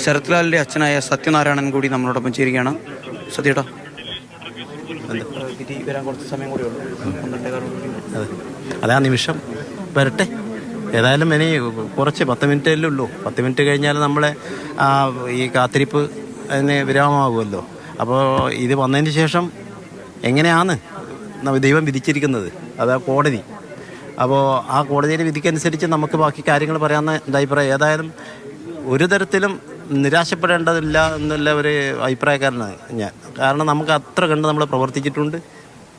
ശരത്ലാലിൻ്റെ അച്ഛനായ സത്യനാരായണൻ കൂടി നമ്മളോടൊപ്പം ചേരുകയാണ്. സത്യേട്ടാ, വിധി വരാൻ കുറച്ച് സമയം കൂടി ഉള്ളൂ. അതെ, ആ നിമിഷം വരട്ടെ. ഏതായാലും ഇനി കുറച്ച് 10 മിനിറ്റല്ലേ ഉള്ളൂ. 10 മിനിറ്റ് കഴിഞ്ഞാൽ നമ്മളെ ഈ കാത്തിരിപ്പ് അതിന് വിരാമമാകുമല്ലോ. അപ്പോൾ ഇത് വന്നതിന് ശേഷം എങ്ങനെയാണ് ദൈവം വിധിച്ചിരിക്കുന്നത്, അതാ കോടതി. അപ്പോൾ ആ കോടതിയുടെ വിധിക്കനുസരിച്ച് നമുക്ക് ബാക്കി കാര്യങ്ങൾ പറയാമെന്ന് എൻ്റെ അഭിപ്രായം. ഏതായാലും ഒരു തരത്തിലും നിരാശപ്പെടേണ്ടതില്ല എന്നുള്ള ഒരു അഭിപ്രായക്കാരനാണ് ഞാൻ. കാരണം നമുക്ക് അത്ര കണ്ട് നമ്മൾ പ്രവർത്തിച്ചിട്ടുണ്ട്.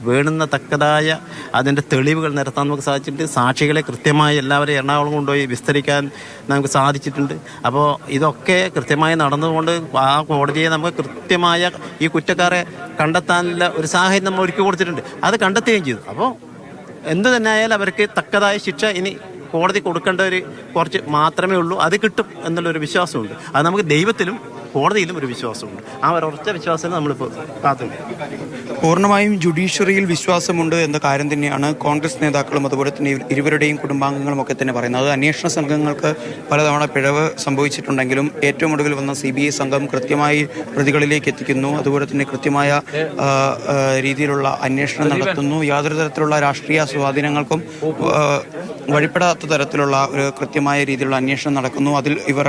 വേണ്ടുന്ന തക്കതായ അതിൻ്റെ തെളിവുകൾ നിരത്താൻ നമുക്ക് സാധിച്ചിട്ടുണ്ട്. സാക്ഷികളെ കൃത്യമായി എല്ലാവരെയും എറണാകുളം കൊണ്ടുപോയി വിസ്തരിക്കാൻ നമുക്ക് സാധിച്ചിട്ടുണ്ട്. അപ്പോൾ ഇതൊക്കെ കൃത്യമായി നടന്നുകൊണ്ട് ആ കോടതിയെ നമുക്ക് കൃത്യമായ ഈ കുറ്റക്കാരെ കണ്ടെത്താനുള്ള ഒരു സാഹചര്യം നമ്മൾ ഒരുക്കി കൊടുത്തിട്ടുണ്ട്. അത് കണ്ടെത്തുകയും ചെയ്തു. അപ്പോൾ എന്തു തന്നെ ആയാലും അവർക്ക് തക്കതായ ശിക്ഷ ഇനി കോടതി കൊടുക്കേണ്ട ഒരു കുറച്ച് മാത്രമേ ഉള്ളൂ. അത് കിട്ടും എന്നുള്ളൊരു വിശ്വാസമുണ്ട്. അത് നമുക്ക് ദൈവത്തിലും കോടതിയിലും ഒരു വിശ്വാസമുണ്ട്. ആ ഒരൊറ്റ വിശ്വാസം നമ്മളിപ്പോൾ കാത്തുനിൽക്കും. പൂർണ്ണമായും ജുഡീഷ്യറിയിൽ വിശ്വാസമുണ്ട് എന്ന കാര്യം തന്നെയാണ് കോൺഗ്രസ് നേതാക്കളും അതുപോലെ തന്നെ ഇരുവരുടെയും കുടുംബാംഗങ്ങളും ഒക്കെ തന്നെ പറയുന്നത്. അത് അന്വേഷണ സംഘങ്ങൾക്ക് പലതവണ പിഴവ് സംഭവിച്ചിട്ടുണ്ടെങ്കിലും ഏറ്റവും ഒടുവിൽ വന്ന CBI സംഘം കൃത്യമായി പ്രതികളിലേക്ക് എത്തിക്കുന്നു. അതുപോലെ തന്നെ കൃത്യമായ രീതിയിലുള്ള അന്വേഷണം നടത്തുന്നു. യാതൊരു തരത്തിലുള്ള രാഷ്ട്രീയ സ്വാധീനങ്ങൾക്കും വഴിപ്പെടാത്ത തരത്തിലുള്ള ഒരു കൃത്യമായ രീതിയിലുള്ള അന്വേഷണം നടക്കുന്നു. അതിൽ ഇവർ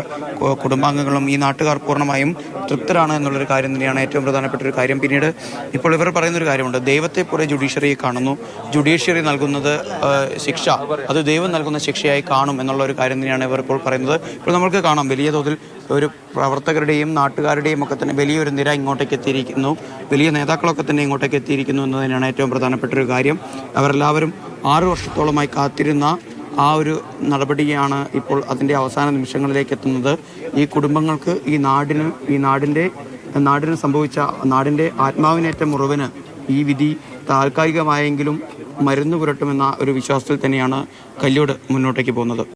കുടുംബാംഗങ്ങളും ഈ നാട്ടുകാർ പൂർണ്ണമായും തൃപ്തരാണ് എന്നുള്ളൊരു കാര്യം തന്നെയാണ് ഏറ്റവും പ്രധാനപ്പെട്ട ഒരു കാര്യം. പിന്നീട് ഇപ്പോൾ ഇവർ പറയുന്നൊരു കാര്യമുണ്ട്, ദൈവത്തെ പോലെ ജുഡീഷ്യറിയെ കാണുന്നു. ജുഡീഷ്യറി നൽകുന്നത് ശിക്ഷ, അത് ദൈവം നൽകുന്ന ശിക്ഷയായി കാണും എന്നുള്ള ഒരു കാര്യം തന്നെയാണ് ഇവർ ഇപ്പോൾ പറയുന്നത്. ഇപ്പോൾ നമുക്ക് കാണാം, വലിയ തോതിൽ ഒരു പ്രവർത്തകരുടെയും നാട്ടുകാരുടെയും ഒക്കെ തന്നെ വലിയൊരു നിര ഇങ്ങോട്ടേക്ക് എത്തിയിരിക്കുന്നു. വലിയ നേതാക്കളൊക്കെ തന്നെ ഇങ്ങോട്ടേക്ക് എത്തിയിരിക്കുന്നു എന്ന് തന്നെയാണ് ഏറ്റവും പ്രധാനപ്പെട്ട ഒരു കാര്യം. അവരെല്ലാവരും 6 വർഷത്തോളമായി കാത്തിരുന്ന ആ ഒരു നടപടിയാണ് ഇപ്പോൾ അതിൻ്റെ അവസാന നിമിഷങ്ങളിലേക്ക് എത്തുന്നത്. ഈ കുടുംബങ്ങൾക്ക്, ഈ നാടിന് സംഭവിച്ച നാടിൻ്റെ ആത്മാവിനേറ്റ മുറിവിന് ഈ വിധി താൽക്കാലികമായെങ്കിലും മരുന്ന് പുരട്ടുമെന്ന ഒരു വിശ്വാസത്തിൽ തന്നെയാണ് കല്യോട് മുന്നോട്ടേക്ക് പോകുന്നത്.